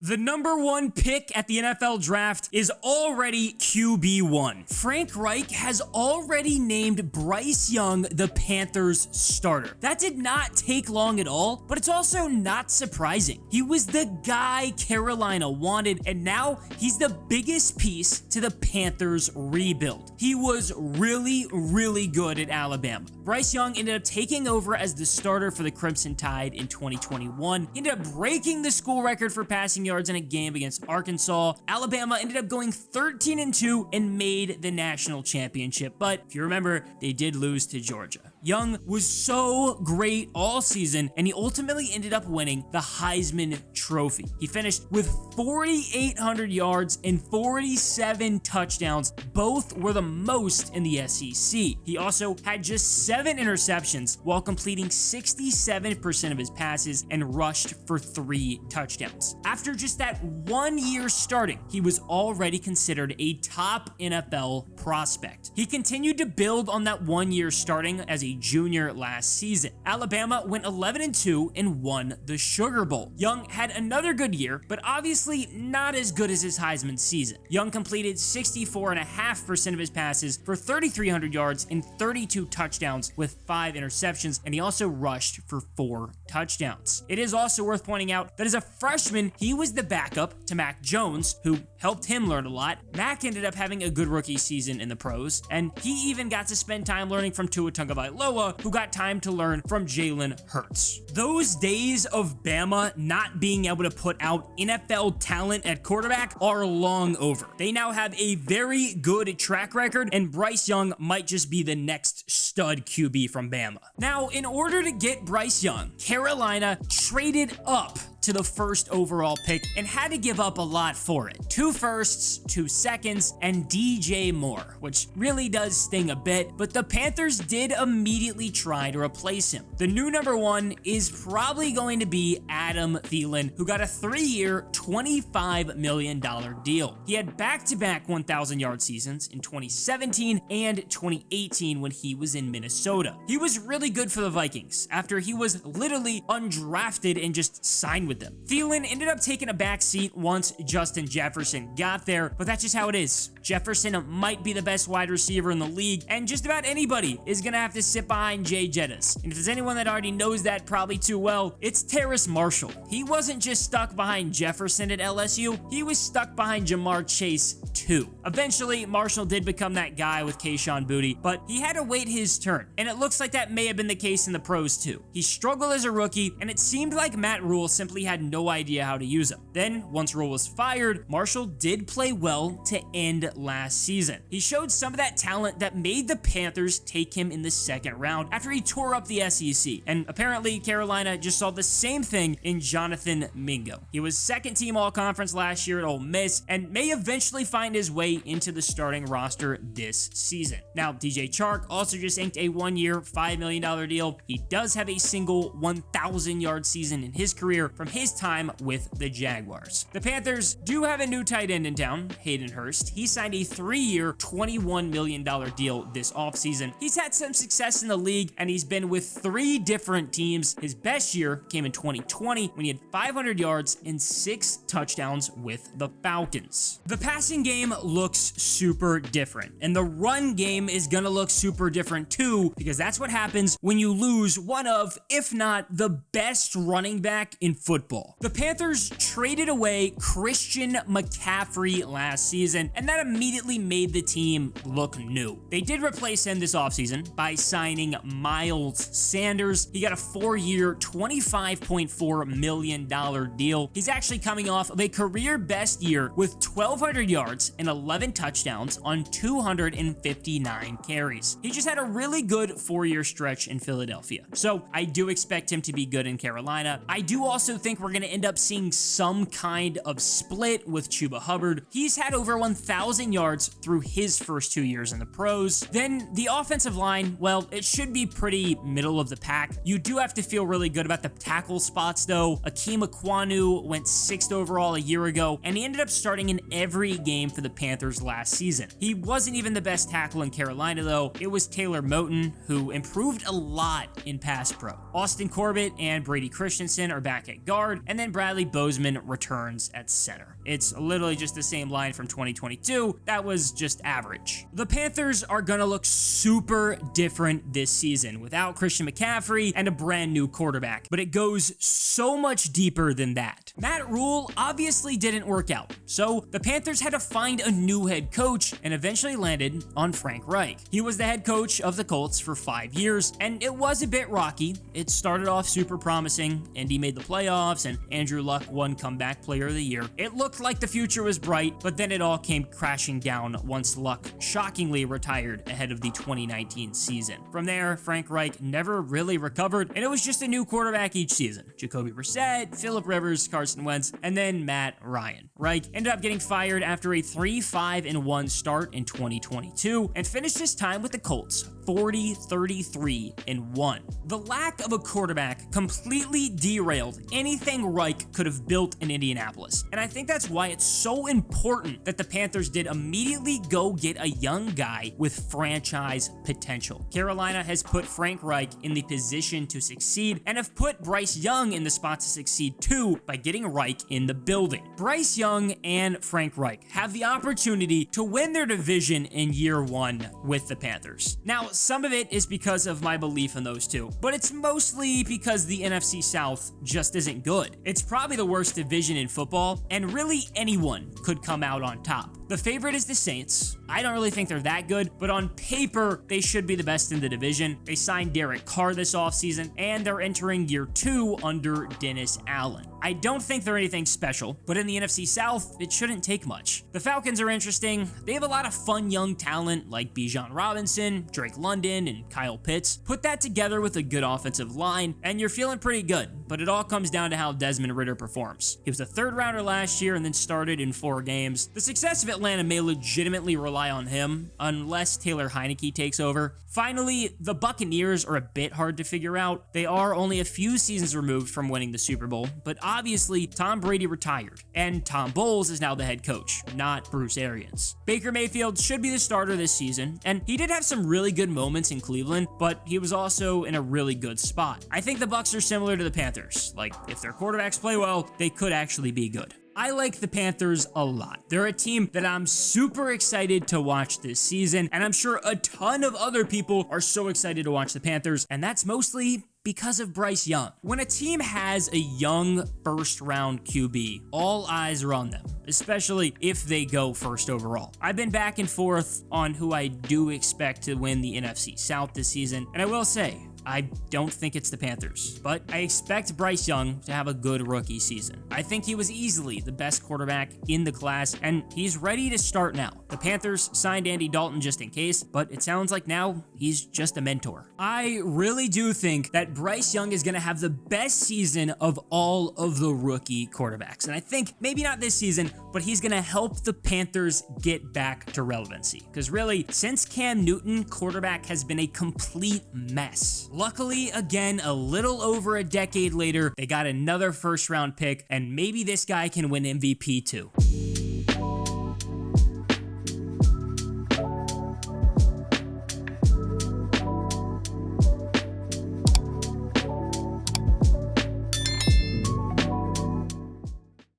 The number one pick at the NFL draft is already QB1. Frank Reich has already named Bryce Young the Panthers starter. That did not take long at all, but it's also not surprising. He was the guy Carolina wanted, and now he's the biggest piece to the Panthers rebuild. He was really good at Alabama. Bryce Young ended up taking over as the starter for the Crimson Tide in 2021. He ended up breaking the school record for passing yards in a game against Arkansas. Alabama ended up going 13-2 and made the national championship, but if you remember, they did lose to Georgia. Young was so great all season, and he ultimately ended up winning the Heisman Trophy. He finished with 4,800 yards and 47 touchdowns. Both were the most in the SEC. He also had just 7 interceptions while completing 67% of his passes and rushed for 3 touchdowns. After just that 1 year starting, he was already considered a top NFL prospect. He continued to build on that 1 year starting as a junior last season. Alabama went 11-2 and won the Sugar Bowl. Young had another good year, but obviously not as good as his Heisman season. Young completed 64.5% of his passes for 3,300 yards and 32 touchdowns with 5 interceptions, and he also rushed for 4 touchdowns. It is also worth pointing out that as a freshman, he was the backup to Mac Jones, who helped him learn a lot. Mac ended up having a good rookie season in the pros, and he even got to spend time learning from Tua Tagovailoa, who got time to learn from Jalen Hurts. Those days of Bama not being able to put out NFL talent at quarterback are long over. They now have a very good track record, and Bryce Young might just be the next stud QB from Bama. Now, in order to get Bryce Young, Carolina traded up to the first overall pick and had to give up a lot for it. 2 firsts, 2 seconds, and DJ Moore, which really does sting a bit, but the Panthers did immediately try to replace him. The new number 1 is probably going to be Adam Thielen, who got a 3-year, $25 million deal. He had back-to-back 1,000-yard seasons in 2017 and 2018 when he was in Minnesota. He was really good for the Vikings after he was literally undrafted and just signed with them. Thielen ended up taking a back seat once Justin Jefferson got there, but that's just how it is. Jefferson might be the best wide receiver in the league, and just about anybody is gonna have to sit behind Jay Jettis. And if there's anyone that already knows that probably too well, it's Terrace Marshall. He wasn't just stuck behind Jefferson at LSU, he was stuck behind Jamar Chase too. Eventually, Marshall did become that guy with Kayshon Boutte, but he had to wait his turn, and it looks like that may have been the case in the pros too. He struggled as a rookie, and it seemed like Matt Rule simply had no idea how to use him. Then, once Rule was fired, Marshall did play well to end last season. He showed some of that talent that made the Panthers take him in the 2nd round after he tore up the SEC, and apparently Carolina just saw the same thing in Jonathan Mingo. He was 2nd team All-Conference last year at Ole Miss and may eventually find his way into the starting roster this season. Now, DJ Chark also just inked a 1-year, $5 million deal. He does have a single 1,000-yard season in his career from his time with the Jaguars. The Panthers do have a new tight end in town, Hayden Hurst. He signed a 3-year, $21 million deal this offseason. He's had some success in the league, and he's been with 3 different teams. His best year came in 2020 when he had 500 yards and 6 touchdowns with the Falcons. The passing game looks super different, and the run game is gonna look super different too, because that's what happens when you lose one of, if not the best running back in football. The Panthers traded away Christian McCaffrey last season, and that immediately made the team look new. They did replace him this offseason by signing Miles Sanders. He got a 4-year, $25.4 million deal. He's actually coming off of a career best year with 1,200 yards and 11 touchdowns on 259 carries. He just had a really good 4-year stretch in Philadelphia. So I do expect him to be good in Carolina. I do also think we're going to end up seeing some kind of split with Chuba Hubbard. He's had over 1,000 yards through his first 2 years in the pros. Then the offensive line, well, it should be pretty middle of the pack. You do have to feel really good about the tackle spots though. Akeem Ekwonu went 6th overall a year ago, and he ended up starting in every game for the Panthers last season. He wasn't even the best tackle in Carolina though. It was Taylor Moton, who improved a lot in pass pro. Austin Corbett and Brady Christensen are back at guard. guard, and then Bradley Bozeman returns at center. It's literally just the same line from 2022. That was just average. The Panthers are gonna look super different this season without Christian McCaffrey and a brand new quarterback, but it goes so much deeper than that. Matt Rule obviously didn't work out, so the Panthers had to find a new head coach and eventually landed on Frank Reich. He was the head coach of the Colts for 5 years, and it was a bit rocky. It started off super promising. Indy made the playoffs, and Andrew Luck won Comeback Player of the Year. It looked like the future was bright, but then it all came crashing down once Luck shockingly retired ahead of the 2019 season. From there, Frank Reich never really recovered, and it was just a new quarterback each season. Jacoby Brissett, Phillip Rivers, Carson Wentz, and then Matt Ryan. Reich ended up getting fired after a 3-5-1 start in 2022 and finished his time with the Colts 40-33-1. The lack of a quarterback completely derailed anything Reich could have built in Indianapolis, and I think that's why it's so important that the Panthers did immediately go get a young guy with franchise potential. Carolina has put Frank Reich in the position to succeed and have put Bryce Young in the spot to succeed too by getting Reich in the building. Bryce Young and Frank Reich have the opportunity to win their division in year one with the Panthers. Now, some of it is because of my belief in those two, but it's mostly because the NFC South just isn't good. It's probably the worst division in football, and really anyone could come out on top. The favorite is the Saints. I don't really think they're that good, but on paper, they should be the best in the division. They signed Derek Carr this offseason, and they're entering year 2 under Dennis Allen. I don't think they're anything special, but in the NFC South, it shouldn't take much. The Falcons are interesting. They have a lot of fun young talent like Bijan Robinson, Drake London, and Kyle Pitts. Put that together with a good offensive line, and you're feeling pretty good, but it all comes down to how Desmond Ridder performs. He was a third rounder last year and then started in 4 games. The success of Atlanta may legitimately rely on him, unless Taylor Heineke takes over. Finally, the Buccaneers are a bit hard to figure out. They are only a few seasons removed from winning the Super Bowl, but obviously Tom Brady retired, and Tom Bowles is now the head coach, not Bruce Arians. Baker Mayfield should be the starter this season, and he did have some really good moments in Cleveland, but he was also in a really good spot. I think the Bucs are similar to the Panthers. Like, if their quarterbacks play well, they could actually be good. I like the Panthers a lot. They're a team that I'm super excited to watch this season, and I'm sure a ton of other people are so excited to watch the Panthers, and that's mostly because of Bryce Young. When a team has a young first-round QB, all eyes are on them, especially if they go first overall. I've been back and forth on who I do expect to win the NFC South this season, and I will say, I don't think it's the Panthers, but I expect Bryce Young to have a good rookie season. I think he was easily the best quarterback in the class, and he's ready to start now. The Panthers signed Andy Dalton just in case, but it sounds like now he's just a mentor. I really do think that Bryce Young is going to have the best season of all of the rookie quarterbacks, and I think maybe not this season, but he's going to help the Panthers get back to relevancy, because really, since Cam Newton, quarterback has been a complete mess. Luckily, again, a little over a decade later, they got another first-round pick, and maybe this guy can win MVP too.